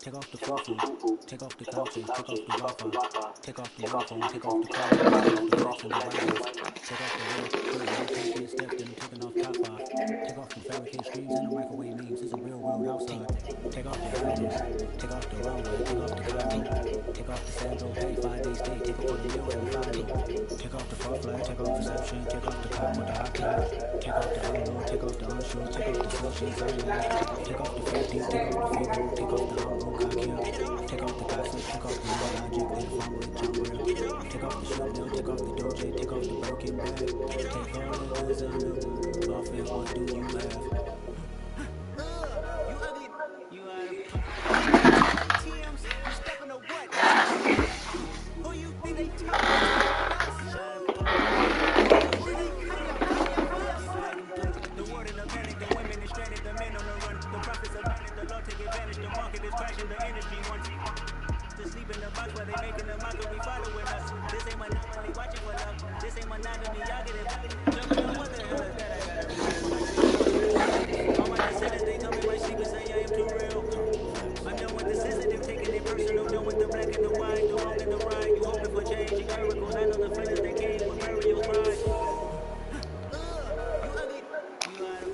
Take off the fluffy, take off the couches, take off the Wi-Fi, take off the uniform, take off the car, take off the brakes and the wipers, take off the real take step, then I'm taking off top 5. Take off the fabricate screens and the microwave memes, it's a real world outside. Take off the hydros, take off the runway, take off the cargo, take off the sandal, pay 5 days stay, take off the meal every Friday. Take off the far flag, take off reception, take off the cop with the hot guy, take off the unknown, take off the unsure, take off the slushies, take off the 50, take off the fever, take off the humble. Take off the gossip, take off the logic, they fun with John Real. Take off the short deal, take off the doje, take off the broken bag. Take all the goods and the off it, what do you have? You ugly, you out of TMs, you stepping to what? Who you think they talking about? The word in the panic, the women is stranded, the men on the run, the profits are running, the law take advantage, the market is crashing, the industry wants to sleep in the box while they making the mockery following us. This ain't monopoly, watching for love. This ain't monogamy, y'all get it. Jumping on what the hell is that? I gotta all my descendants, they tell me my sleep and say I am too real. I'm done with the sensitive, taking it personal, done with the black and the white, the wrong and the right. You hoping for change, you miracles. I know the feelings that came with burial cries. You ugly, you out of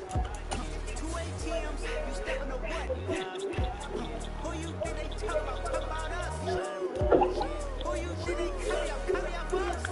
2 ATMs, you stepping to what? Who you think they talk about? Talk about us. Who you think they carry up us?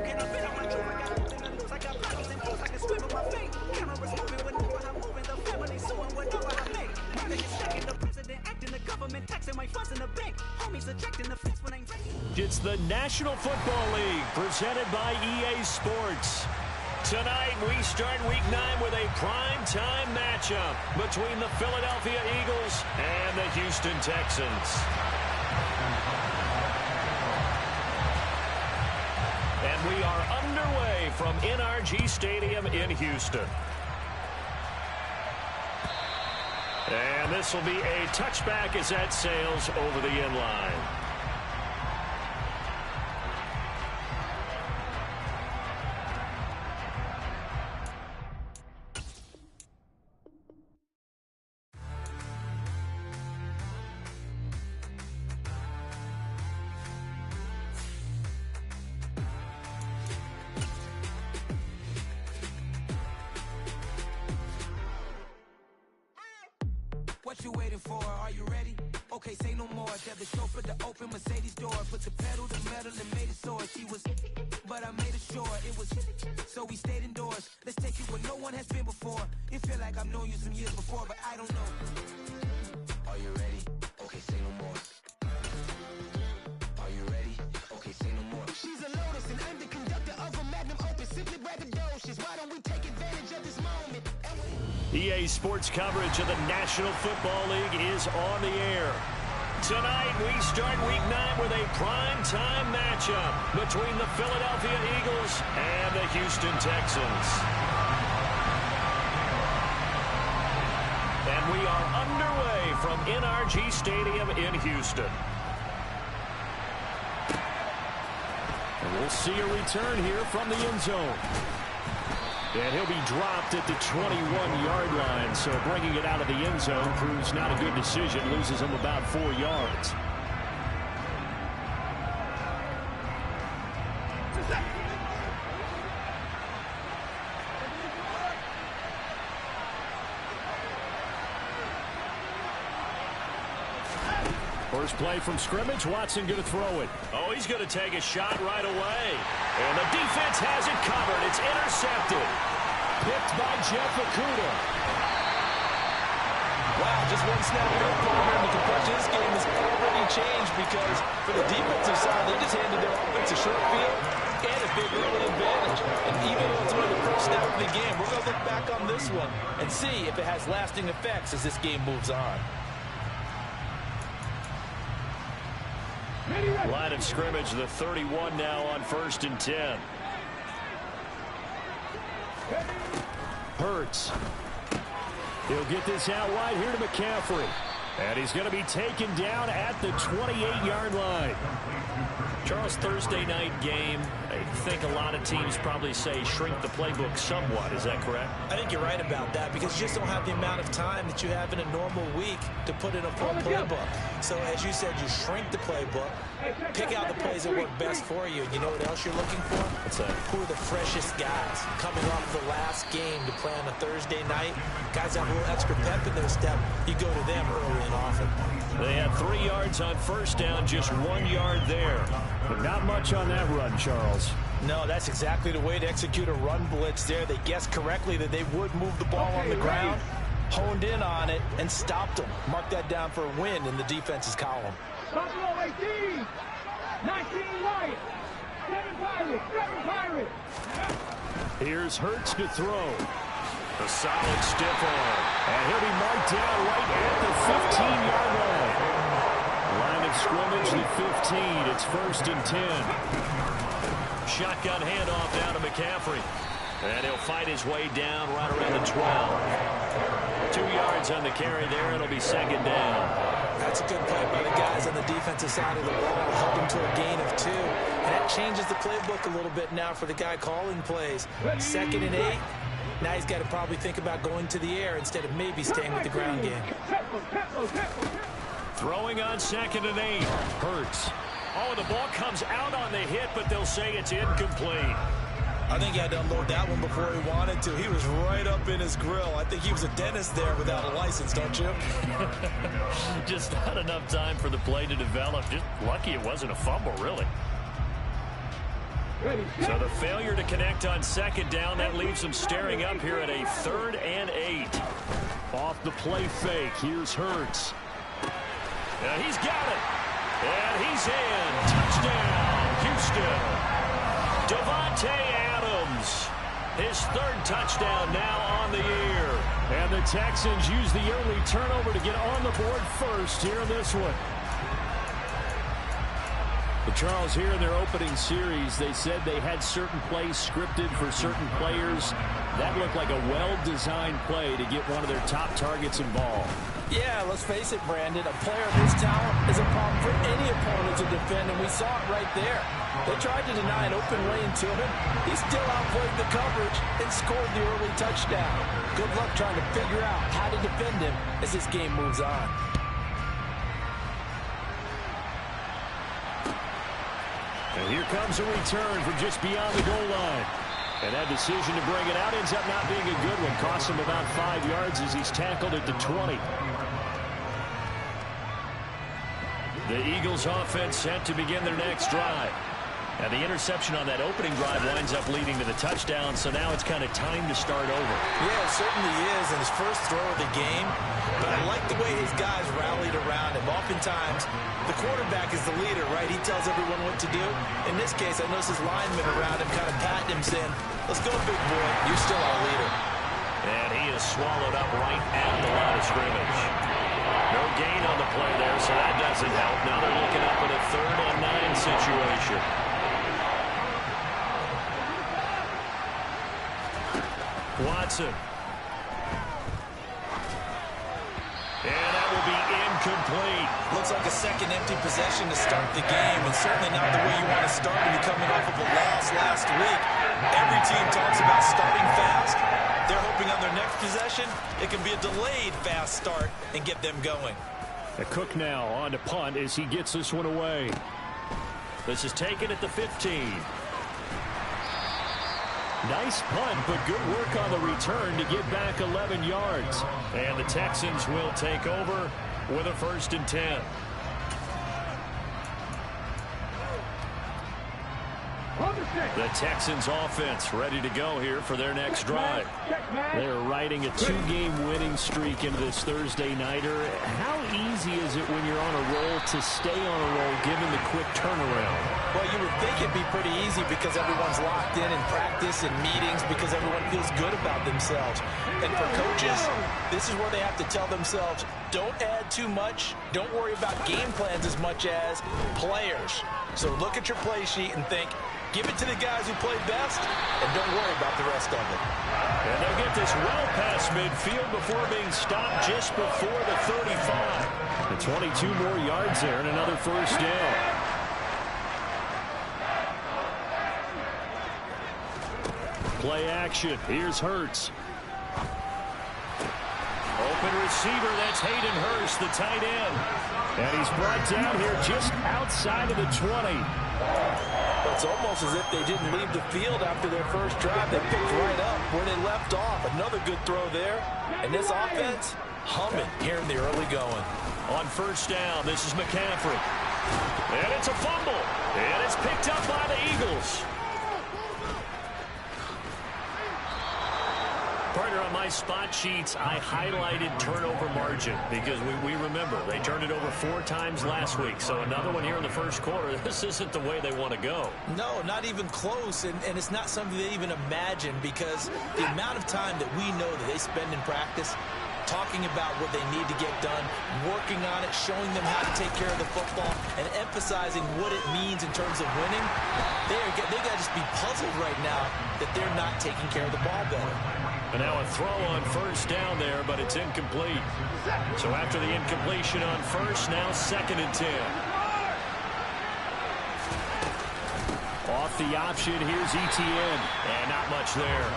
Can I fit on my truth? I got nothing to lose. I got problems and fools. I can swim with my feet. Cameras moving whenever I'm moving. The family suing whenever I make. Money is stacking. The president acting. The government taxing my funds in the bank. Homies attracting the fence when I'm ready. It's the National Football League presented by EA Sports. Tonight we start Week 9 with a prime-time matchup between the Philadelphia Eagles and the Houston Texans. And we are underway from NRG Stadium in Houston. And this will be a touchback as that sails over the end line. What you waiting for? Are you ready? Okay, say no more. Tell the chauffeur to open Mercedes door. Put the pedal to metal and made it soar. She was, but I made it sure it was. So we stayed indoors. Let's take it where no one has been before. It feel like I've known you some years before, but I don't know. Are you ready? Okay, say no more. Are you ready? Okay, say no more. She's a Lotus and I'm the conductor of a magnum opus. Simply braggadocious. Why don't we take advantage of this moment? EA Sports coverage of the National Football League is on the air. Tonight, we start Week 9 with a prime-time matchup between the Philadelphia Eagles and the Houston Texans. And we are underway from NRG Stadium in Houston. And we'll see a return here from the end zone. And he'll be dropped at the 21-yard line. So bringing it out of the end zone proves not a good decision. Loses him about 4 yards. First play from scrimmage. Watson going to throw it. Oh, he's going to take a shot right away. And the defense has it covered. It's intercepted. Picked by Jeff Okudah. Wow, just one snap there for him. And the complexion of this game has already changed because for the defensive side, they just handed their offense a short field and a big early advantage. And even though it's only the first snap of the game, we're going to look back on this one and see if it has lasting effects as this game moves on. Line of scrimmage, the 31 now on 1st and 10. Hurts. He'll get this out wide here to McCaffrey. And he's going to be taken down at the 28-yard line. Charles, Thursday night game, I think a lot of teams probably say shrink the playbook somewhat. Is that correct? I think you're right about that because you just don't have the amount of time that you have in a normal week to put in a full playbook. So as you said, you shrink the playbook, pick out the plays that work best for you. You know what else you're looking for? What's that? Who are the freshest guys coming off the last game to play on a Thursday night? Guys have a little extra pep in their step. You go to them early and often. They had 3 yards on first down, just 1 yard there. But not much on that run, Charles. No, that's exactly the way to execute a run blitz there. They guessed correctly that they would move the ball on the ground, honed in on it, and stopped them. Mark that down for a win in the defense's column. 18, 19 right, 7 Pirates. Here's Hurts to throw. A solid stiff arm. And he'll be marked down right at the 15-yard line. Line of scrimmage, the 15. It's 1st and 10. Shotgun handoff down to McCaffrey. And he'll fight his way down right around the 12. 2 yards on the carry there. It'll be 2nd down. That's a good play by the guys on the defensive side of the ball, helping to a gain of 2. And that changes the playbook a little bit now for the guy calling plays. 2nd and 8. Now he's got to probably think about going to the air instead of maybe staying with the ground game. Throwing on 2nd and 8. Hurts. Oh, the ball comes out on the hit, but they'll say it's incomplete. I think he had to unload that one before he wanted to. He was right up in his grill. I think he was a dentist there without a license, don't you? Just not enough time for the play to develop. Just lucky it wasn't a fumble, really. So the failure to connect on 2nd down, that leaves them staring up here at a 3rd and 8. Off the play fake, here's Hurts. And he's got it. And he's in. Touchdown, Houston. Devontae Adams. His 3rd touchdown now on the year. And the Texans use the early turnover to get on the board first here in this one. But Charles, here in their opening series, they said they had certain plays scripted for certain players. That looked like a well-designed play to get one of their top targets involved. Yeah, let's face it, Brandon. A player of his talent is a problem for any opponent to defend, and we saw it right there. They tried to deny an open lane to him. He still outplayed the coverage and scored the early touchdown. Good luck trying to figure out how to defend him as this game moves on. And here comes a return from just beyond the goal line. And that decision to bring it out ends up not being a good one. Costs him about 5 yards as he's tackled at the 20. The Eagles offense set to begin their next drive. And the interception on that opening drive winds up leading to the touchdown, so now it's kind of time to start over. Yeah, it certainly is, and his first throw of the game. But I like the way his guys rallied around him. Oftentimes, the quarterback is the leader, right? He tells everyone what to do. In this case, I noticed his linemen around him kind of patting him, saying, "Let's go, big boy. You're still our leader." And he is swallowed up right at the line of scrimmage. No gain on the play there, so that doesn't help. Now they're looking up at a 3rd and 9 situation. Watson. And that will be incomplete. Looks like a second empty possession to start the game, and certainly not the way you want to start when you're coming off of a loss last week. Every team talks about starting fast. They're hoping on their next possession, it can be a delayed fast start and get them going. A Cook now on to punt as he gets this one away. This is taken at the 15. Nice punt, but good work on the return to get back 11 yards. And the Texans will take over with a 1st and 10. The Texans offense ready to go here for their next drive. They're riding a 2-game winning streak into this Thursday nighter. How easy is it when you're on a roll to stay on a roll given the quick turnaround? Well, you would think it'd be pretty easy because everyone's locked in practice and meetings because everyone feels good about themselves. And for coaches, this is where they have to tell themselves, don't add too much. Don't worry about game plans as much as players. So look at your play sheet and think, give it to the guys who played best, and don't worry about the rest of it. And they'll get this well past midfield before being stopped just before the 35. The 22 more yards there and another 1st down. Play action. Here's Hurts. Open receiver, that's Hayden Hurst, the tight end. And he's brought down here just outside of the 20. It's almost as if they didn't leave the field after their first drive. They picked right up where they left off. Another good throw there. And this offense, humming here in the early going. On 1st down, this is McCaffrey. And it's a fumble. And it's picked up by the Eagles. Partner, on my spot sheets, I highlighted turnover margin because we remember they turned it over 4 times last week. So another one here in the 1st quarter. This isn't the way they want to go. No, not even close. And it's not something they even imagine because the amount of time that we know that they spend in practice talking about what they need to get done, working on it, showing them how to take care of the football, and emphasizing what it means in terms of winning, they got to just be puzzled right now that they're not taking care of the ball better. And now a throw on 1st down there, but it's incomplete. So after the incompletion on 1st, now 2nd and 10. Off the option, here's Etienne. And not much there.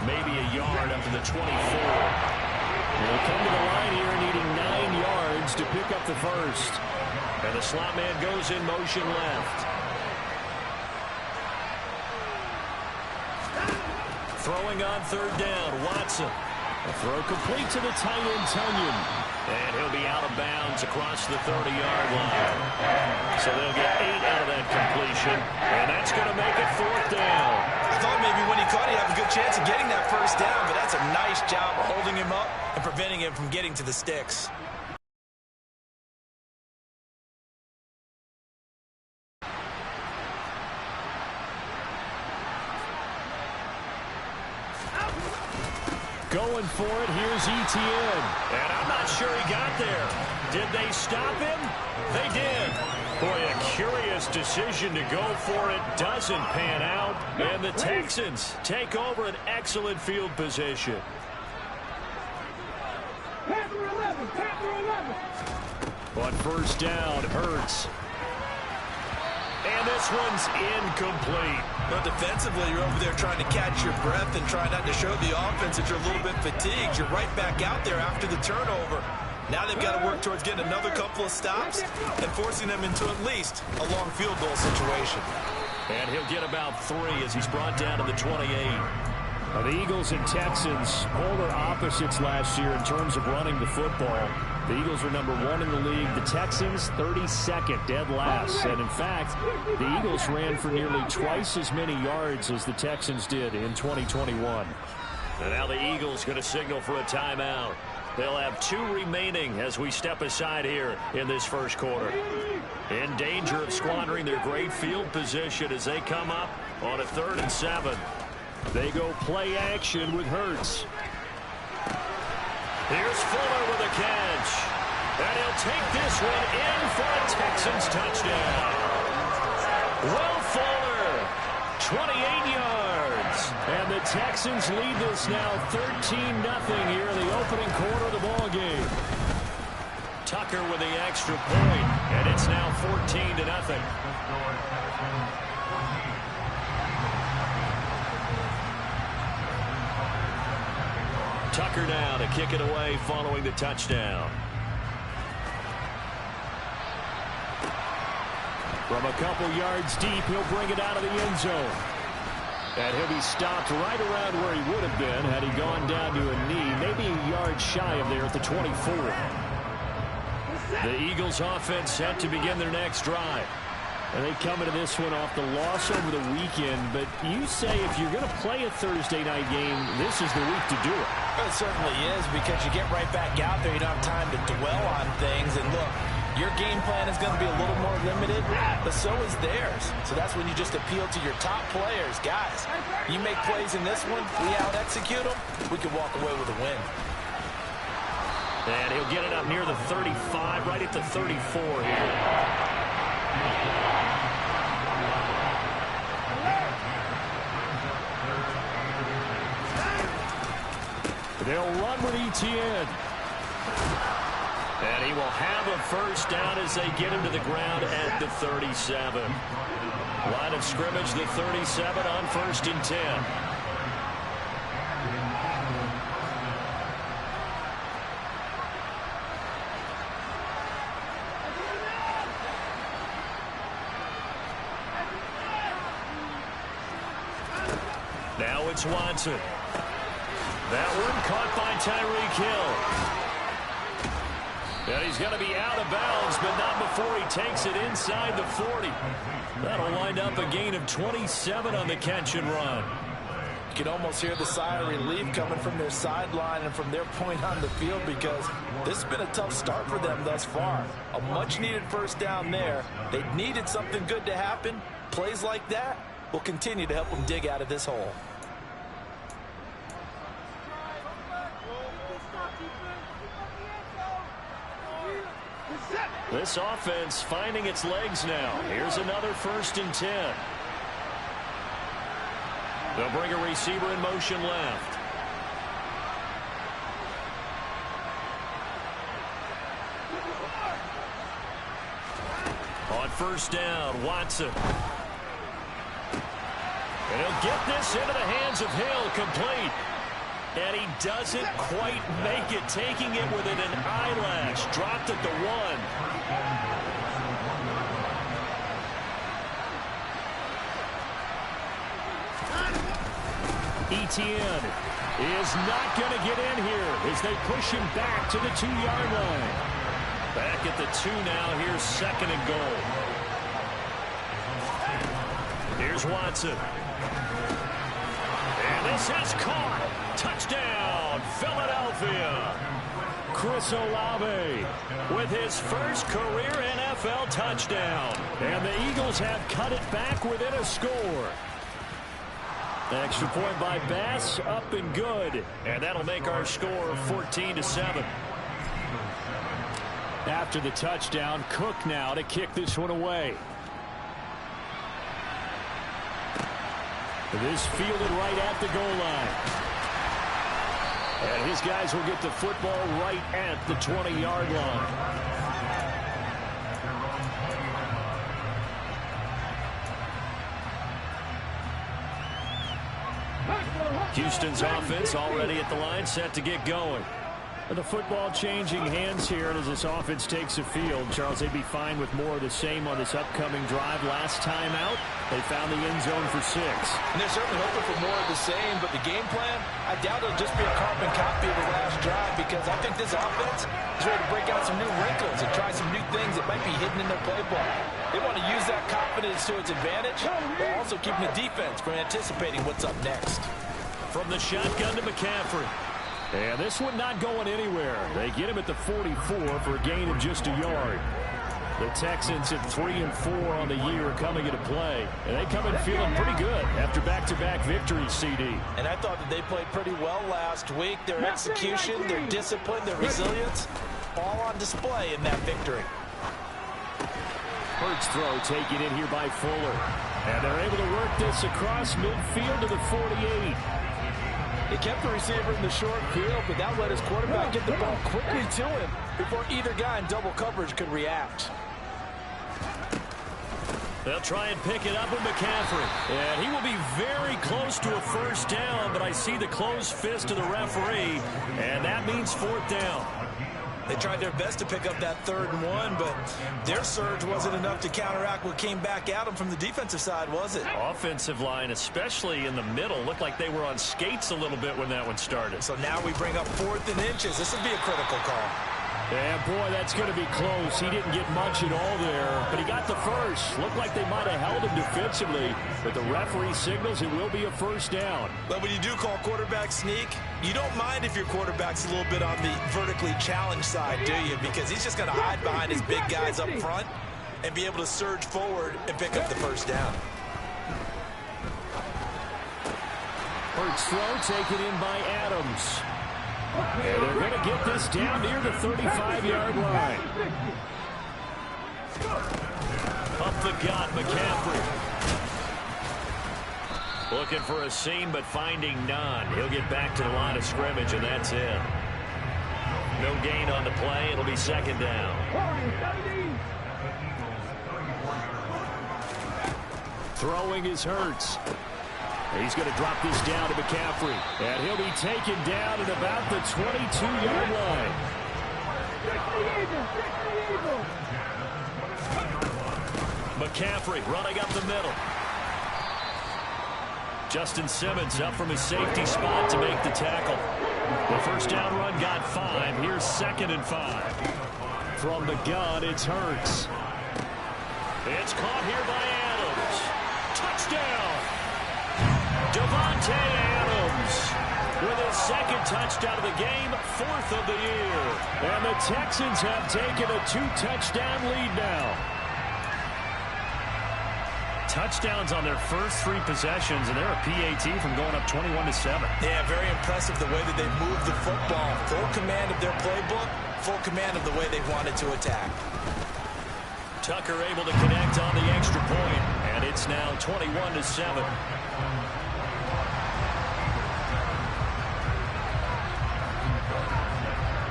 Maybe a yard up to the 24. They'll come to the line here needing 9 yards to pick up the 1st. And the slot man goes in motion left. Throwing on 3rd down, Watson. A throw complete to the tight end, Tunyon. And he'll be out of bounds across the 30-yard line. So they'll get 8 out of that completion. And that's going to make it 4th down. I thought maybe when he caught it, he'd have a good chance of getting that 1st down, but that's a nice job of holding him up and preventing him from getting to the sticks. Going for it, here's Etienne. And I'm not sure he got there. Did they stop him? They did. Boy, a curious decision to go for it. Doesn't pan out. And the Texans take over an excellent field position. Panther 11, Panther 11. On 1st down, Hurts. And this one's incomplete. But defensively, you're over there trying to catch your breath and try not to show the offense that you're a little bit fatigued. You're right back out there after the turnover. Now they've got to work towards getting another couple of stops and forcing them into at least a long field goal situation. And he'll get about 3 as he's brought down to the 28. Now, the Eagles and Texans, polar opposites last year in terms of running the football. The Eagles are number 1 in the league. The Texans, 32nd, dead last. And, in fact, the Eagles ran for nearly twice as many yards as the Texans did in 2021. And now the Eagles going to signal for a timeout. They'll have 2 remaining as we step aside here in this 1st quarter. In danger of squandering their great field position as they come up on a 3rd and 7. They go play action with Hurts. Here's Fuller with a catch. And he'll take this one in for a Texans touchdown. Will Fuller, 28 yards. And the Texans lead this now 13-0 here in the opening quarter of the ball game. Tucker with the extra point, and it's now 14-0. Tucker now to kick it away following the touchdown. From a couple yards deep, he'll bring it out of the end zone. And he'll be stopped right around where he would have been had he gone down to a knee, maybe a yard shy of there at the 24. The Eagles offense set to begin their next drive. And they come into this one off the loss over the weekend, but you say if you're going to play a Thursday night game, this is the week to do it. It certainly is, because you get right back out there. You don't have time to dwell on things. And look, your game plan is going to be a little more limited, but so is theirs. So that's when you just appeal to your top players. Guys, you make plays in this one, we out-execute them, we can walk away with a win. And he'll get it up near the 35, right at the 34 here. They'll run with Etienne. And he will have a first down as they get him to the ground at the 37. Line of scrimmage, the 37 on 1st and 10. Now it's Watson. That one caught by Tyreek Hill. And he's going to be out of bounds, but not before he takes it inside the 40. That'll wind up a gain of 27 on the catch and run. You can almost hear the sigh of relief coming from their sideline and from their point on the field, because this has been a tough start for them thus far. A much-needed first down there. They needed something good to happen. Plays like that will continue to help them dig out of this hole. This offense finding its legs now. Here's another 1st and 10. They'll bring a receiver in motion left. On 1st down, Watson. And he'll get this into the hands of Hill, complete. And he doesn't quite make it, taking it within an eyelash. Dropped at the 1. Etienne is not going to get in here as they push him back to the 2-yard line. Back at the 2 now. Here's 2nd and goal. Here's Watson. And this is caught. Touchdown, Philadelphia. Chris Olave with his first career NFL touchdown. And the Eagles have cut it back within a score. Extra point by Bass, up and good. And that'll make our score 14-7. After the touchdown, Cook now to kick this one away. This fielded right at the goal line. And his guys will get the football right at the 20-yard line. Houston's offense already at the line, set to get going. The football changing hands here as this offense takes the field. Charles, they'd be fine with more of the same on this upcoming drive. Last time out, they found the end zone for 6. And they're certainly hoping for more of the same, but the game plan, I doubt it'll just be a carbon copy of the last drive, because I think this offense is ready to break out some new wrinkles and try some new things that might be hidden in their playbook. They want to use that confidence to its advantage, while also keeping the defense from anticipating what's up next. From the shotgun to McCaffrey. And this one not going anywhere. They get him at the 44 for a gain of just a yard. The Texans at 3-4 on the year coming into play. And they come in feeling pretty good after back-to-back victories, CD. And I thought that they played pretty well last week. Their execution, their discipline, their resilience, all on display in that victory. Hurts throw taken in here by Fuller. And they're able to work this across midfield to the 48. He kept the receiver in the short field, but that let his quarterback get the ball quickly to him before either guy in double coverage could react. They'll try and pick it up with McCaffrey. And he will be very close to a first down, but I see the closed fist of the referee, and that means fourth down. They tried their best to pick up that 3rd and 1, but their surge wasn't enough to counteract what came back at them from the defensive side, was it? Offensive line, especially in the middle, looked like they were on skates a little bit when that one started. So now we bring up 4th and inches. This would be a critical call. Yeah, boy, that's going to be close. He didn't get much at all there, but he got the first. Looked like they might have held him defensively, but the referee signals it will be a first down. But when you do call quarterback sneak, you don't mind if your quarterback's a little bit on the vertically challenged side, do you? Because he's just going to hide behind his big guys up front and be able to surge forward and pick up the first down. Hurts throw taken in by Adams. And they're going to get this down near the 35-yard line. Up the gut, McCaffrey. Looking for a seam, but finding none. He'll get back to the line of scrimmage, and that's it. No gain on the play. It'll be second down. Throwing is Hurts. He's going to drop this down to McCaffrey. And he'll be taken down at about the 22-yard line. McCaffrey running up the middle. Justin Simmons up from his safety spot to make the tackle. The first down run got 5. Here's 2nd and 5. From the gun, it's Hurts. It's caught here by Adams. Touchdown! Devontae Adams with his 2nd touchdown of the game, 4th of the year. And the Texans have taken a 2-touchdown lead now. Touchdowns on their first 3 possessions, and they're a PAT from going up 21-7. Yeah, very impressive the way that they've moved the football. Full command of their playbook, full command of the way they wanted to attack. Tucker able to connect on the extra point, and it's now 21-7.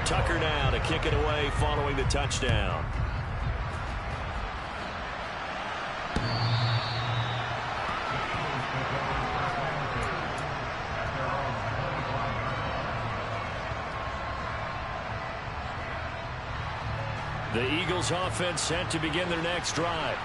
Tucker now to kick it away following the touchdown. The Eagles offense set to begin their next drive.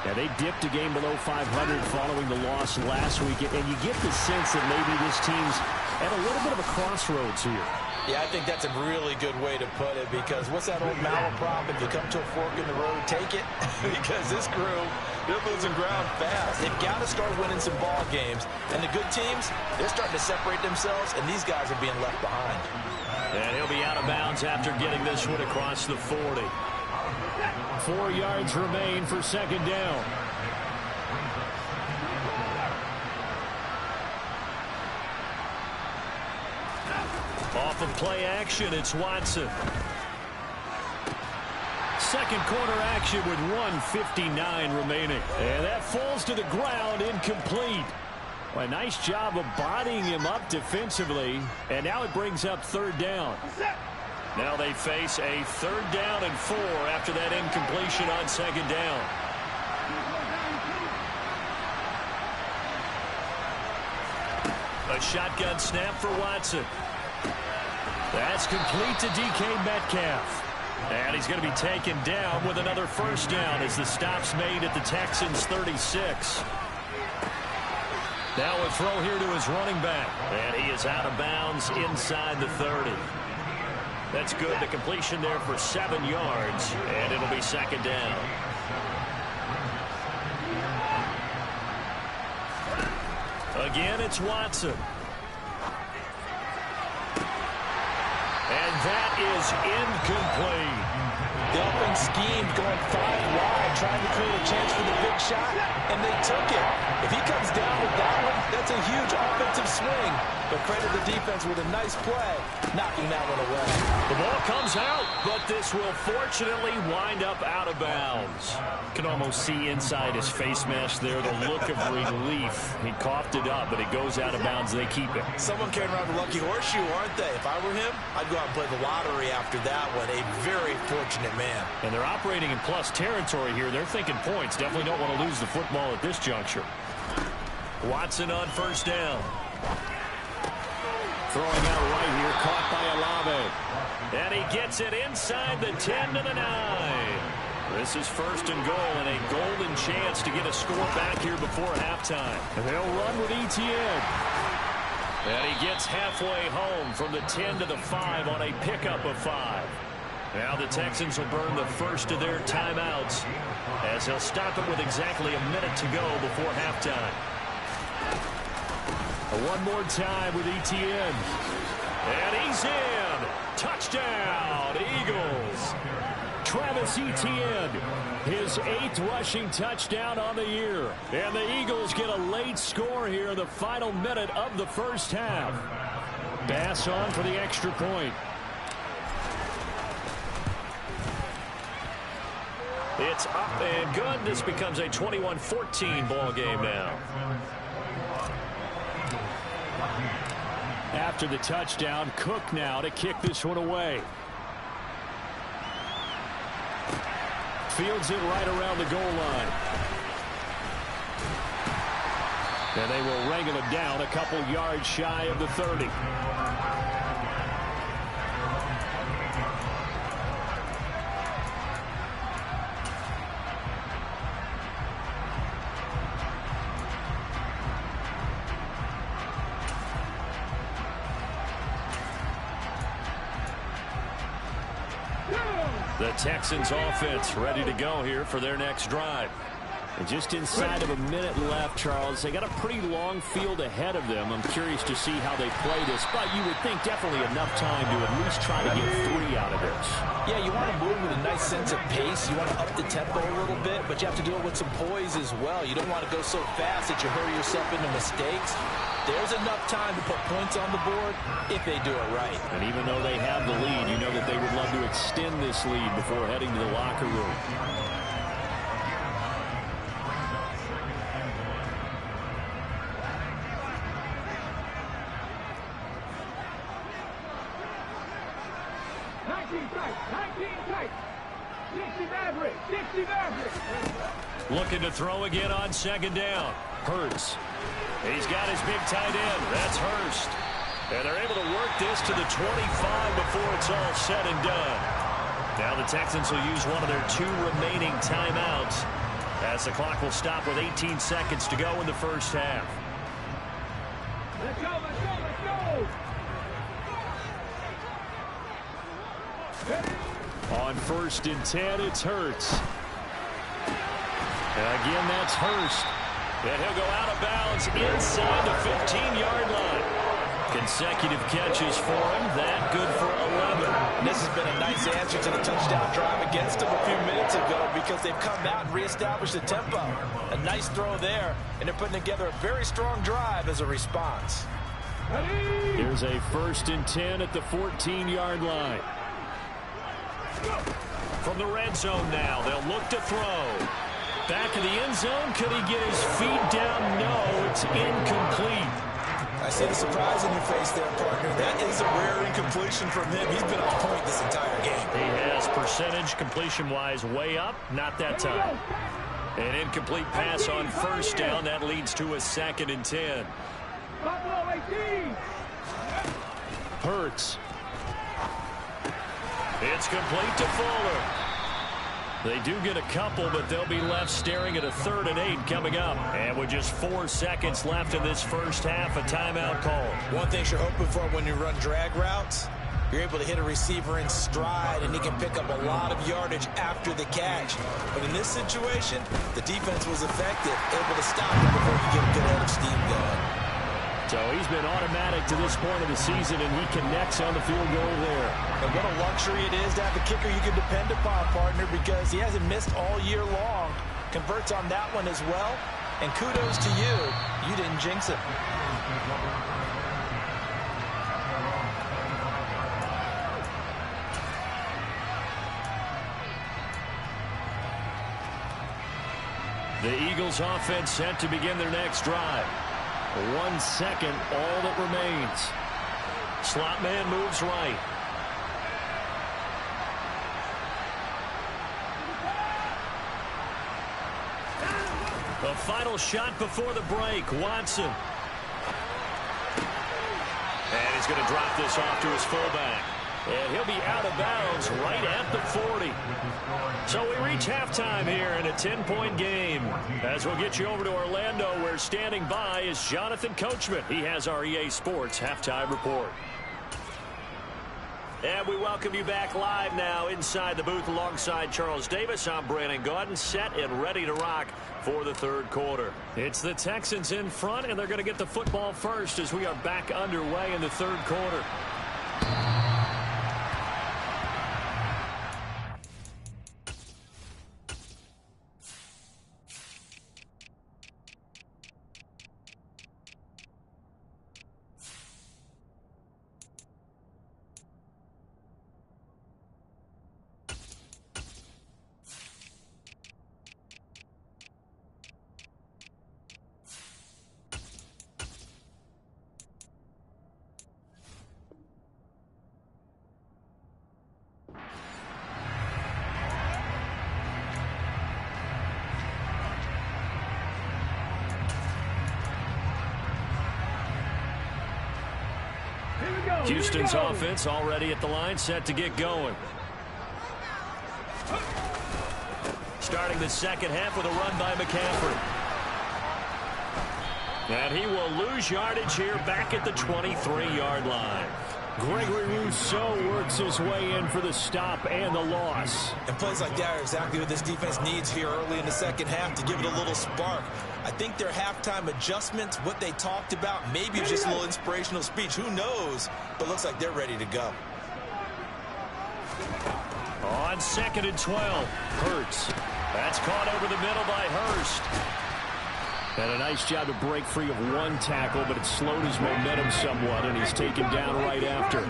Now, they dipped a game below 500 following the loss last week, and you get the sense that maybe this team's at a little bit of a crossroads here. Yeah, I think that's a really good way to put it, because what's that old malaprop? If you come to a fork in the road, take it. Because this crew, they're losing ground fast. They've got to start winning some ball games. And the good teams, they're starting to separate themselves, and these guys are being left behind. And he'll be out of bounds after getting this one across the 40. 4 yards remain for second down. Off of play action, it's Watson. Second quarter action with 1:59 remaining. And that falls to the ground, incomplete. Well, a nice job of bodying him up defensively. And now it brings up third down. Now they face a 3rd down and 4 after that incompletion on second down. A shotgun snap for Watson. That's complete to DK Metcalf. And he's going to be taken down with another first down as the stop's made at the Texans' 36. Now a throw here to his running back. And he is out of bounds inside the 30. That's good. The completion there for 7 yards. And it'll be second down. Again, it's Watson. And that is incomplete. The offense schemed going 5 wide, trying to create a chance for the big shot, and they took it. If he comes down with that one, that's a huge offensive swing. but credit the defense with a nice play, knocking that one away. The ball comes out, but this will fortunately wind up out of bounds. Can almost see inside his face mask there the look of relief. He coughed it up, but it goes out of bounds. They keep it. Someone carrying around a lucky horseshoe, aren't they? If I were him, I'd go out and play the lottery after that one. A very fortunate man. And they're operating in plus territory here. They're thinking points. Definitely don't want to lose the football at this juncture. Watson on first down. Throwing out right here, caught by Olave. And he gets it inside the 10 to the 9. This is first and goal, and a golden chance to get a score back here before halftime. And they'll run with Etienne. And he gets halfway home from the 10 to the 5 on a pickup of 5. Now the Texans will burn the first of their timeouts as they'll stop it with exactly a minute to go before halftime. One more time with Etienne. And he's in. Touchdown, Eagles. Travis Etienne, his 8th rushing touchdown on the year. And the Eagles get a late score here in the final minute of the first half. Bass on for the extra point. It's up and good. This becomes a 21-14 ball game now. After the touchdown, Cook now to kick this one away. Fields it right around the goal line. And they will wrangle it down a couple yards shy of the 30. The Texans offense ready to go here for their next drive. And just inside of a minute left, Charles, they got a pretty long field ahead of them. I'm curious to see how they play this, but you would think definitely enough time to at least try to get 3 out of this. Yeah, you want to move with a nice sense of pace. You want to up the tempo a little bit, but you have to do it with some poise as well. You don't want to go so fast that you hurry yourself into mistakes. There's enough time to put points on the board if they do it right. And even though they have the lead, you know that they would love to extend this lead before heading to the locker room. Looking to throw again on second down. Hurts. He's got his big tight end. That's Hurst. And they're able to work this to the 25 before it's all said and done. Now the Texans will use one of their 2 remaining timeouts as the clock will stop with 18 seconds to go in the first half. Let's go, let's go, let's go! On first and 10, it's Hurts. And again, that's Hurst. And he'll go out of bounds inside the 15-yard line. Consecutive catches for him. That good for 11. This has been a nice answer to the touchdown drive against them a few minutes ago because they've come out and reestablished the tempo. A nice throw there, and they're putting together a very strong drive as a response. Here's a first and 10 at the 14-yard line. From the red zone now, they'll look to throw. Back in the end zone, could he get his feet down? No, it's incomplete. I see the surprise in your face there, partner. That is a rare incompletion from him. He's been on point this entire game. He has percentage completion-wise way up, not that time. An incomplete pass on first down. That leads to a 2nd and 10. Hurts. It's complete to Fuller. They do get a couple, but they'll be left staring at a 3rd and 8 coming up. And with just 4 seconds left in this first half, a timeout call. One thing you're hoping for when you run drag routes, you're able to hit a receiver in stride, and he can pick up a lot of yardage after the catch. But in this situation, the defense was effective, able to stop him before you get a good head of steam going. So he's been automatic to this point of the season, and he connects on the field goal there. And what a luxury it is to have a kicker you can depend upon, partner, because he hasn't missed all year long. Converts on that one as well. And kudos to you. You didn't jinx him. The Eagles offense set to begin their next drive. 1 second, all that remains. Slot man moves right. The final shot before the break, Watson. And he's going to drop this off to his fullback. And he'll be out of bounds right at the 40. So we reach halftime here in a 10-point game. As we'll get you over to Orlando, where standing by is Jonathan Coachman. He has our EA Sports halftime report. And we welcome you back live now inside the booth alongside Charles Davis. I'm Brandon Gaudin, set and ready to rock for the third quarter. It's the Texans in front, and they're going to get the football first as we are back underway in the third quarter. Houston's offense already at the line, set to get going. Starting the second half with a run by McCaffrey. And he will lose yardage here back at the 23-yard line. Gregory Rousseau works his way in for the stop and the loss. And plays like that are exactly what this defense needs here early in the second half to give it a little spark. I think their halftime adjustments, what they talked about, maybe just a little inspirational speech. Who knows? But looks like they're ready to go. On 2nd and 12, Hurts. That's caught over the middle by Hurst. And a nice job to break free of one tackle, but it slowed his momentum somewhat, and he's taken down right after.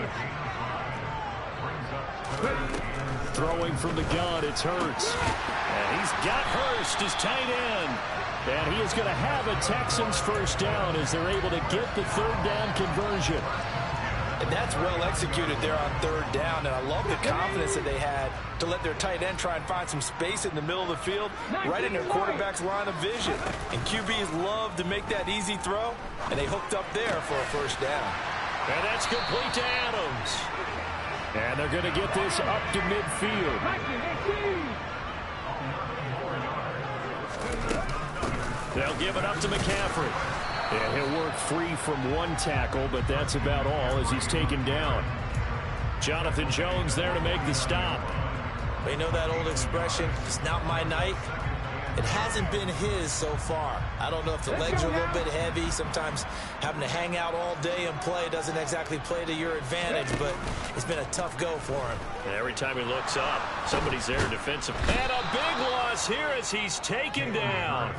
Throwing from the gun, it's Hurts. And he's got Hurst, his tight end. And he is going to have a Texans first down as they're able to get the third down conversion. And that's well executed there on third down. And I love the confidence that they had to let their tight end try and find some space in the middle of the field, right in their quarterback's line of vision. And QBs love to make that easy throw, and they hooked up there for a first down. And that's complete to Adams. And they're going to get this up to midfield. They'll give it up to McCaffrey. And he'll work free from one tackle, but that's about all as he's taken down. Jonathan Jones there to make the stop. You know that old expression, it's not my night? It hasn't been his so far. I don't know if the legs are a little bit heavy. Sometimes having to hang out all day and play doesn't exactly play to your advantage, but it's been a tough go for him. And every time he looks up, somebody's there defensive. And a big loss here as he's taken down.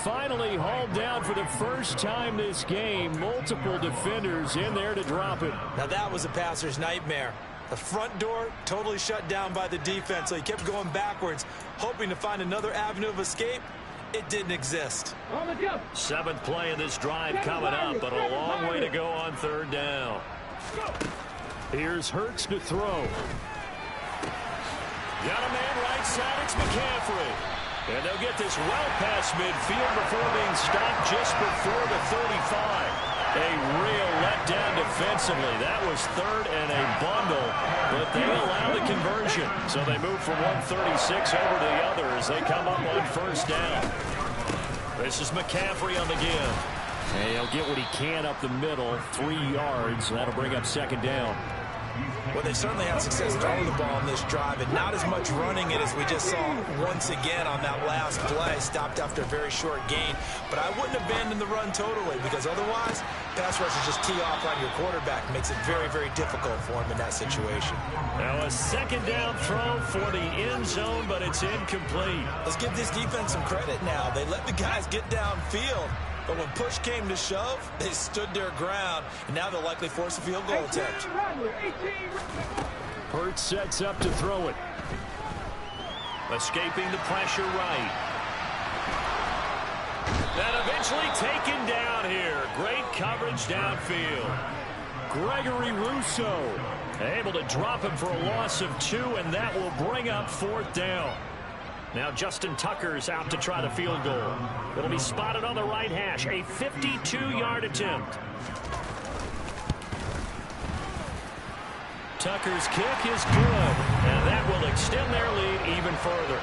Finally hauled down for the first time this game. Multiple defenders in there to drop it. Now that was a passer's nightmare. The front door totally shut down by the defense, so he kept going backwards, hoping to find another avenue of escape. It didn't exist. 7th play of this drive coming up, but a long way to go on third down. Here's Hurts to throw. Got a man right side, it's McCaffrey. And they'll get this well past midfield before being stopped just before the 35. A real letdown defensively. That was third and a bundle, but they allow the conversion. So they move from 136 over to the other as they come up on first down. This is McCaffrey on the give. And he'll get what he can up the middle, 3 yards. That'll bring up second down. Well, they certainly had success throwing the ball on this drive, and not as much running it as we just saw once again on that last play. Stopped after a very short gain. But I wouldn't abandon the run totally, because otherwise, pass rushers just tee off on your quarterback. Makes it very, very difficult for him in that situation. Now a second down throw for the end zone, but it's incomplete. Let's give this defense some credit now. They let the guys get downfield. But when push came to shove, they stood their ground, and now they'll likely force a field goal attempt. Hurts sets up to throw it. Escaping the pressure right. And eventually taken down here. Great coverage downfield. Gregory Rousseau able to drop him for a loss of 2, and that will bring up 4th down. Now Justin Tucker's out to try the field goal. It'll be spotted on the right hash. A 52-yard attempt. Tucker's kick is good, and that will extend their lead even further.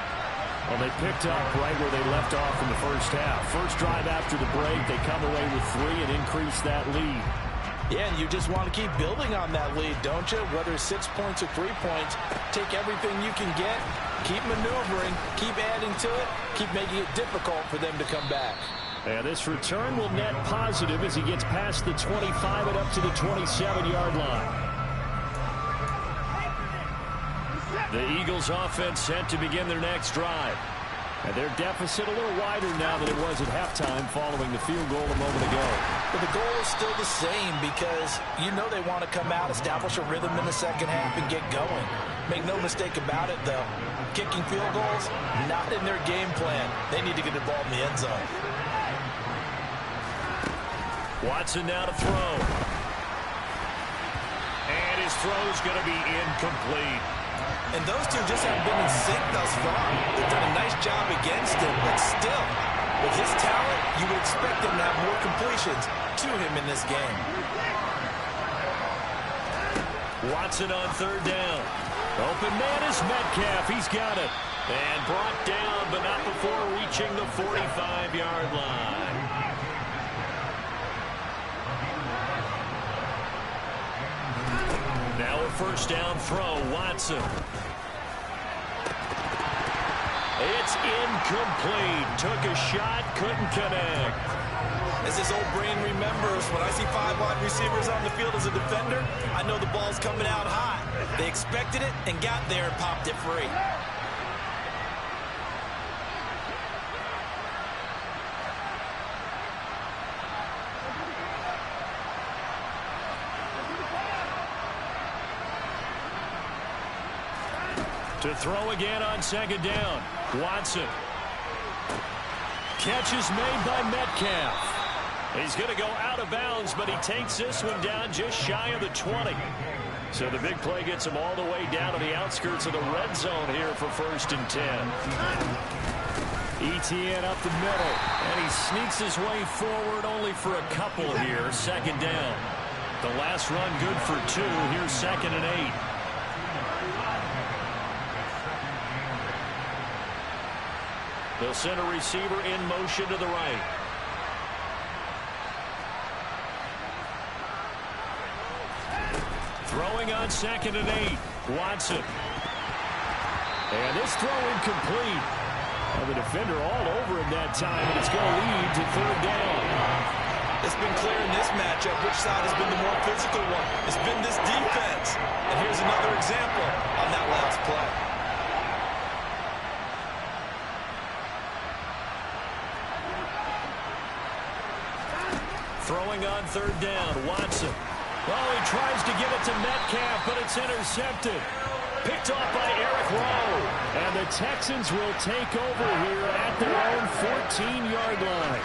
Well, they picked up right where they left off in the first half. First drive after the break, they come away with 3 and increase that lead. Yeah, and you just want to keep building on that lead, don't you? Whether it's 6 points or 3 points, take everything you can get, keep maneuvering, keep adding to it, keep making it difficult for them to come back. And this return will net positive as he gets past the 25 and up to the 27-yard line. The Eagles offense set to begin their next drive. And their deficit a little wider now than it was at halftime following the field goal a moment ago. But the goal is still the same because you know they want to come out, establish a rhythm in the second half, and get going. Make no mistake about it, though. Kicking field goals, not in their game plan. They need to get the ball in the end zone. Watson now to throw. And his throw's going to be incomplete. And those two just haven't been in sync thus far. They've done a nice job against him, but still, with his talent, you would expect him to have more completions to him in this game. Watson on 3rd down. Open man is Metcalf. He's got it. And brought down, but not before reaching the 45-yard line. Now a 1st down throw, Watson. It's incomplete. Took a shot, couldn't connect. As his old brain remembers, when I see 5 wide receivers on the field as a defender, I know the ball's coming out hot. They expected it and got there and popped it free. To throw again on 2nd down. Watson. Catch is made by Metcalf. He's going to go out of bounds, but he takes this one down just shy of the 20. So the big play gets him all the way down to the outskirts of the red zone here for 1st and 10. ETN up the middle, and he sneaks his way forward only for a couple here. 2nd down. The last run good for 2. Here's 2nd and 8. They'll send a receiver in motion to the right. Throwing on 2nd and 8. Watson. And this throw incomplete. And the defender all over him that time, and it's going to lead to 3rd down. It's been clear in this matchup which side has been the more physical one. It's been this defense. And here's another example on that last play. Throwing on 3rd down, Watson. Oh, he tries to give it to Metcalf, but it's intercepted. Picked off by Eric Rowe. And the Texans will take over here at their own 14-yard line.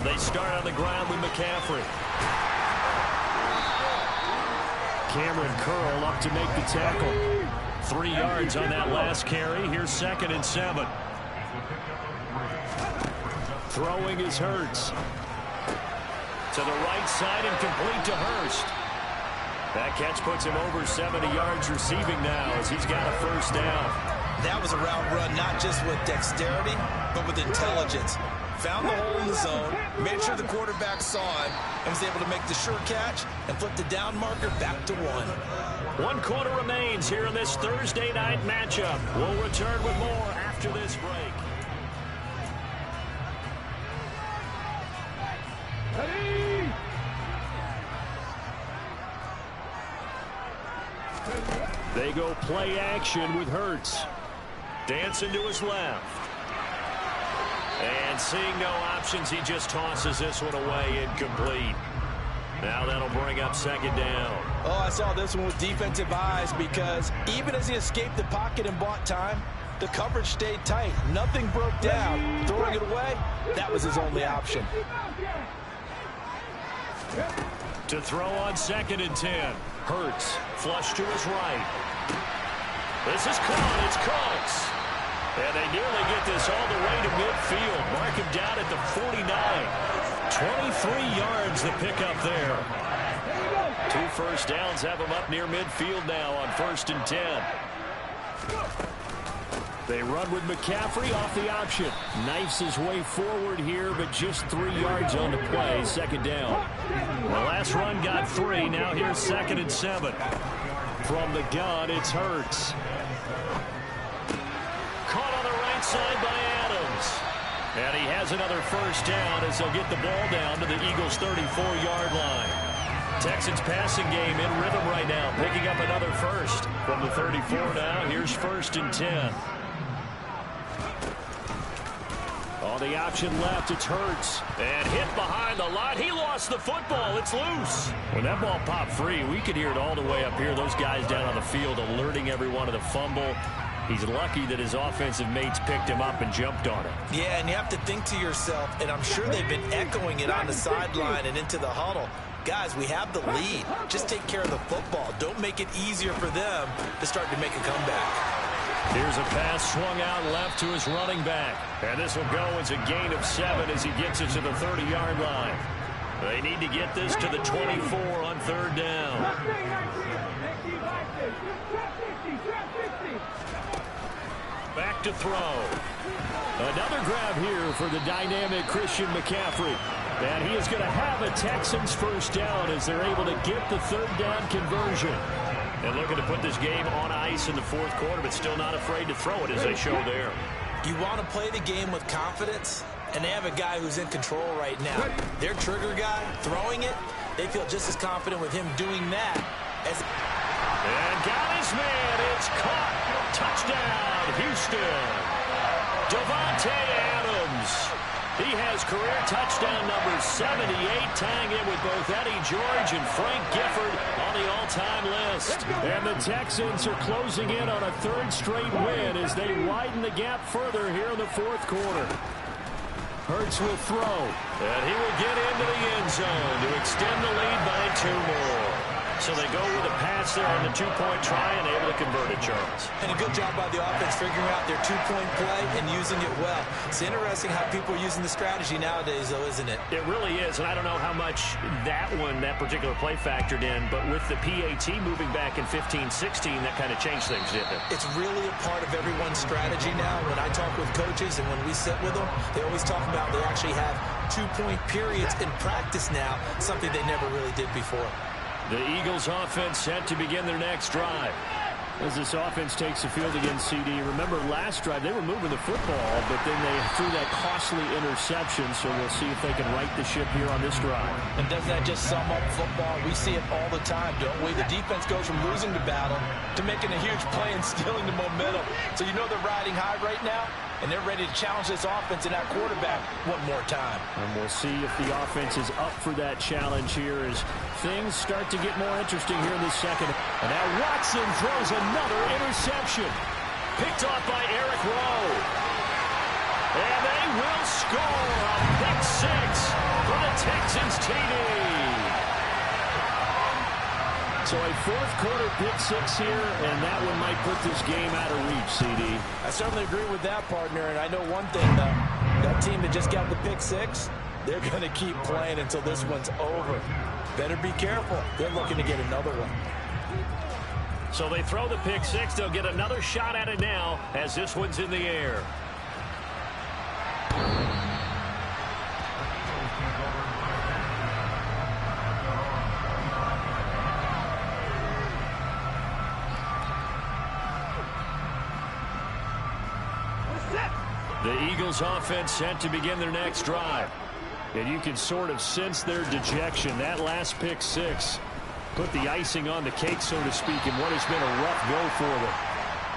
They start on the ground with McCaffrey. Cameron Curl up to make the tackle. 3 yards on that last carry. Here's 2nd and 7. Throwing is Hurts. To the right side and complete to Hurst. That catch puts him over 70 yards receiving now as he's got a 1st down. That was a route run not just with dexterity, but with intelligence. Found the hole in the zone, made sure the quarterback saw him, and was able to make the sure catch and flip the down marker back to 1. 1 quarter remains here in this Thursday night matchup. We'll return with more after this break. They go play action with Hurts. Dancing to his left. And seeing no options, he just tosses this one away incomplete. Now that'll bring up second down. Oh, I saw this one with defensive eyes because even as he escaped the pocket and bought time, the coverage stayed tight. Nothing broke down. Throwing it away, that was his only option. To throw on 2nd and 10. Hurts, flush to his right. This is caught. It's Coates. And they nearly get this all the way to midfield. Mark him down at the 49. 23 yards the pickup there. 2 first downs have him up near midfield now on 1st and 10. They run with McCaffrey off the option. Knifes his way forward here, but just 3 yards on the play. 2nd down. The last run got 3. Now here's 2nd and 7. From the gun, it's Hurts. Caught on the right side by Adams. And he has another first down as they'll get the ball down to the Eagles' 34-yard line. Texans passing game in rhythm right now, picking up another first. From the 34 now, here's 1st and 10. On the option left, it's Hurts. And hit behind the line. He lost the football. It's loose. When that ball popped free, we could hear it all the way up here. Those guys down on the field alerting everyone of the fumble. He's lucky that his offensive mates picked him up and jumped on it. Yeah, and you have to think to yourself, and I'm sure they've been echoing it on the sideline and into the huddle. Guys, we have the lead. Just take care of the football. Don't make it easier for them to start to make a comeback. Here's a pass swung out left to his running back. And this will go as a gain of 7 as he gets it to the 30-yard line. They need to get this to the 24 on 3rd down. Back to throw. Another grab here for the dynamic Christian McCaffrey. And he is going to have a Texans first down as they're able to get the 3rd down conversion. And looking to put this game on ice in the 4th quarter, but still not afraid to throw it as they show there. You want to play the game with confidence, and they have a guy who's in control right now. Their trigger guy, throwing it, they feel just as confident with him doing that as... And got his man. It's caught. Touchdown, Houston. Davante Adams. He has career touchdown number 78, tying it with both Eddie George and Frank Gifford on the all-time list. And the Texans are closing in on a 3rd straight win as they widen the gap further here in the 4th quarter. Hurts will throw, and he will get into the end zone to extend the lead by 2 more. So they go with a pass there on the 2-point try and able to convert it, Charles. And a good job by the offense figuring out their 2-point play and using it well. It's interesting how people are using the strategy nowadays, though, isn't it? It really is, and I don't know how much that particular play factored in, but with the PAT moving back in 15-16, that kind of changed things, didn't it? It's really a part of everyone's strategy now. When I talk with coaches and when we sit with them, they always talk about they actually have 2-point periods in practice now, something they never really did before. The Eagles offense set to begin their next drive. As this offense takes the field against CD, remember last drive they were moving the football, but then they threw that costly interception, so we'll see if they can right the ship here on this drive. And doesn't that just sum up football? We see it all the time, don't we? The defense goes from losing the battle to making a huge play and stealing the momentum. So you know they're riding high right now, and they're ready to challenge this offense and that quarterback one more time. And we'll see if the offense is up for that challenge here as things start to get more interesting here in the 2nd. And now Watson throws another interception. Picked off by Eric Rowe. And they will score a pick 6 for the Texans TD. So a 4th quarter pick 6 here, and that one might put this game out of reach, CD. I certainly agree with that, partner, and I know one thing, though. That team that just got the pick 6, they're going to keep playing until this one's over. Better be careful. They're looking to get another one. So they throw the pick 6. They'll get another shot at it now as this one's in the air. The Eagles offense set to begin their next drive. And you can sort of sense their dejection. That last pick 6 put the icing on the cake, so to speak, in what has been a rough go for them.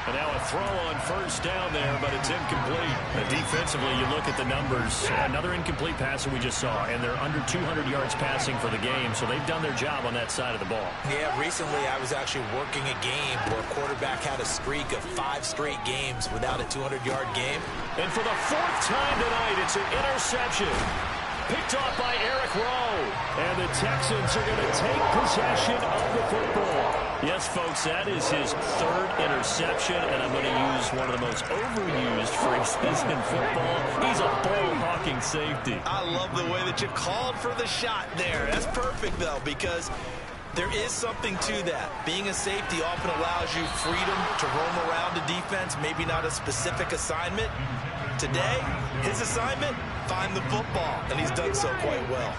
And now a throw on first down there, but it's incomplete. Defensively, you look at the numbers. Another incomplete passer we just saw, and they're under 200 yards passing for the game, so they've done their job on that side of the ball. Yeah, recently I was actually working a game where a quarterback had a streak of 5 straight games without a 200-yard game. And for the 4th time tonight, it's an interception. Picked off by Eric Rowe. And the Texans are going to take possession of the football. Yes, folks, that is his 3rd interception, and I'm going to use one of the most overused phrases in football. He's a ball-hawking safety. I love the way that you called for the shot there. That's perfect, though, because there is something to that. Being a safety often allows you freedom to roam around the defense, maybe not a specific assignment. Today, his assignment, find the football, and he's done so quite well.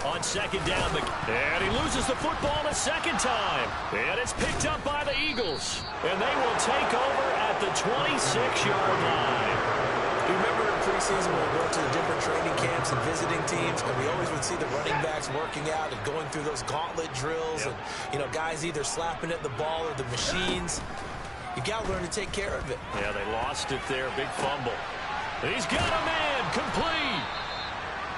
On second down, and he loses the football a second time. And it's picked up by the Eagles. And they will take over at the 26-yard line. You remember in preseason when we went to the different training camps and visiting teams, and we always would see the running backs working out and going through those gauntlet drills, and, you know, guys either slapping at the ball or the machines. You got to learn to take care of it. Yeah, they lost it there. Big fumble. He's got a man complete.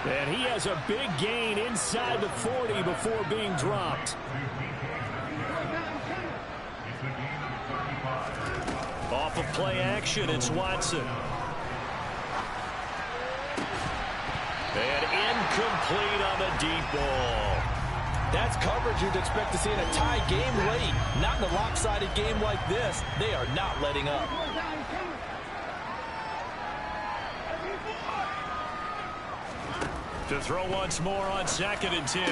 And he has a big gain inside the 40 before being dropped. Off of play action, it's Watson. And incomplete on the deep ball. That's coverage you'd expect to see in a tie game late. Not in a lopsided game like this. They are not letting up. To throw once more on 2nd and 10.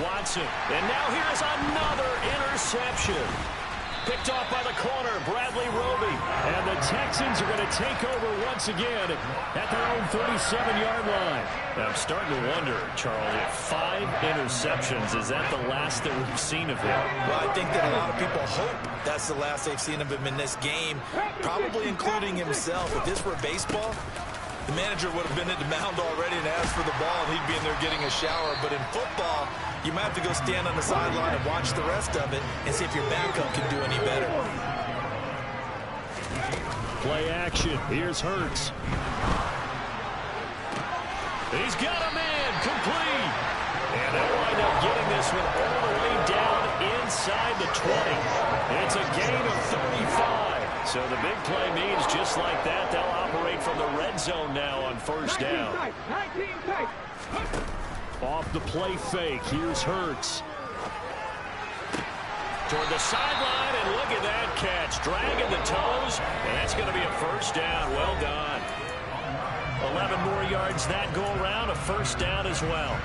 Watson. And now here's another interception. Picked off by the corner, Bradley Roby. And the Texans are going to take over once again at their own 37-yard line. Now, I'm starting to wonder, Charlie, if 5 interceptions, is that the last that we've seen of him? Well, I think that a lot of people hope that's the last they've seen of him in this game, probably including himself. If this were baseball, the manager would have been at the mound already and asked for the ball, and he'd be in there getting a shower. But in football, you might have to go stand on the sideline and watch the rest of it and see if your backup can do any better. Play action. Here's Hurts. He's got a man complete. And they'll wind up getting this one all the way down inside the 20. It's a gain of 35. So the big play means just like that, they'll operate from the red zone now on first down. Off the play fake, here's Hurts. Toward the sideline, and look at that catch. Dragging the toes, and that's going to be a first down. Well done. 11 more yards that go around, a first down as well.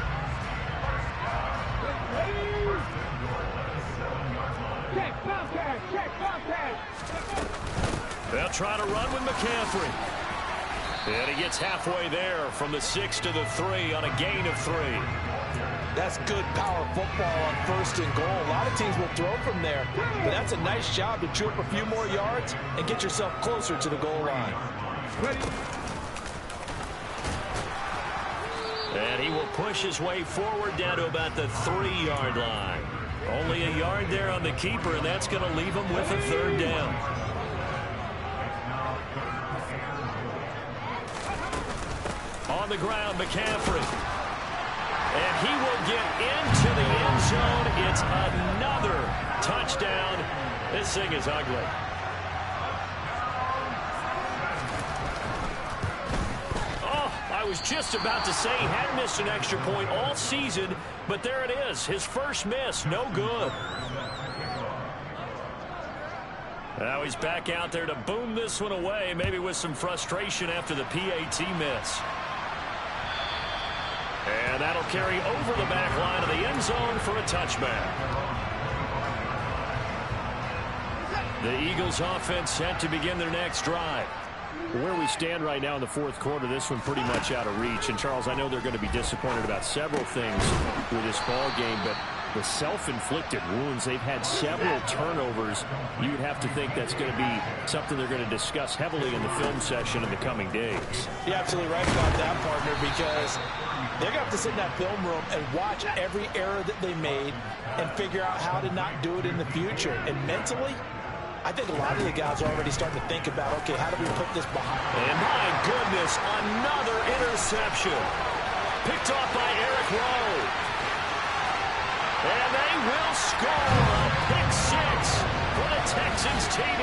They'll try to run with McCaffrey. And he gets halfway there from the 6 to the 3 on a gain of 3. That's good power football on 1st and goal. A lot of teams will throw from there, but that's a nice job to chew up a few more yards and get yourself closer to the goal line. And he will push his way forward down to about the 3-yard line. Only a yard there on the keeper, and that's going to leave him with a 3rd down. On the ground, McCaffrey. And he will get into the end zone. It's another touchdown. This thing is ugly. Oh, I was just about to say he had missed an extra point all season, but there it is. His first miss, no good. Now he's back out there to boom this one away, maybe with some frustration after the PAT miss. And that'll carry over the back line of the end zone for a touchback. The Eagles offense set to begin their next drive. Where we stand right now in the 4th quarter, this one pretty much out of reach. And, Charles, I know they're going to be disappointed about several things with this ball game, but the self-inflicted wounds. They've had several turnovers. You would have to think that's going to be something they're going to discuss heavily in the film session in the coming days. You're absolutely right about that, partner, because they're going to have to sit in that film room and watch every error that they made and figure out how to not do it in the future. And mentally, I think a lot of the guys are already starting to think about, okay, how do we put this behind? And my goodness, another interception. Picked off by Eric Rowe. And they will score a pick six for the Texans TD.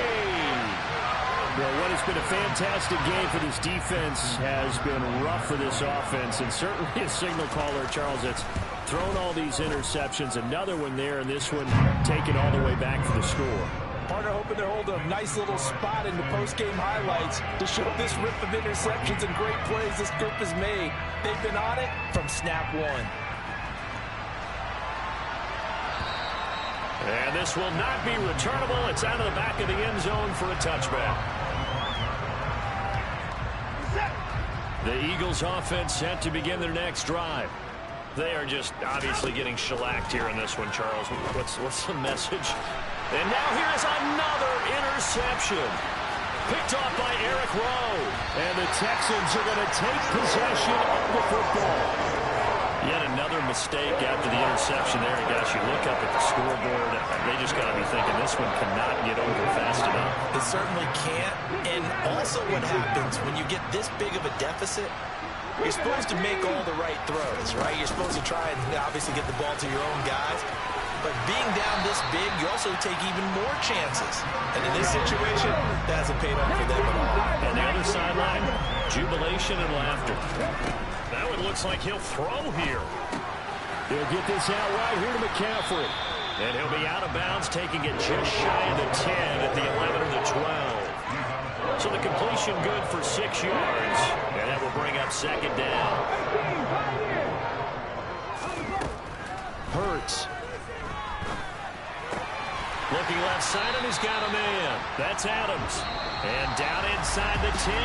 Well, what has been a fantastic game for this defense has been rough for this offense, and certainly a signal caller, Charles, that's thrown all these interceptions. Another one there, and this one taken all the way back for the score. Partner hoping they're holding a nice little spot in the post-game highlights to show this rip of interceptions and great plays this group has made. They've been on it from snap one. And this will not be returnable. It's out of the back of the end zone for a touchback. The Eagles offense set to begin their next drive. They are just obviously getting shellacked here in this one, Charles. What's the message? And now here is another interception. Picked off by Eric Rowe. And the Texans are going to take possession of the football. Yet another mistake after the interception there. And gosh, you look up at the scoreboard, they just got to be thinking this one cannot get over fast enough. It certainly can't. And also what happens when you get this big of a deficit, you're supposed to make all the right throws, right? You're supposed to try and obviously get the ball to your own guys. But being down this big, you also take even more chances. And in this situation, that hasn't paid off for them at all. On the other sideline, jubilation and laughter. That one looks like he'll throw here. He'll get this out right here to McCaffrey. And he'll be out of bounds, taking it just shy of the 10 at the 11 or the 12. So the completion good for 6 yards. And that will bring up second down. Hurts. Looking left side, and he's got a man. That's Adams. And down inside the 10.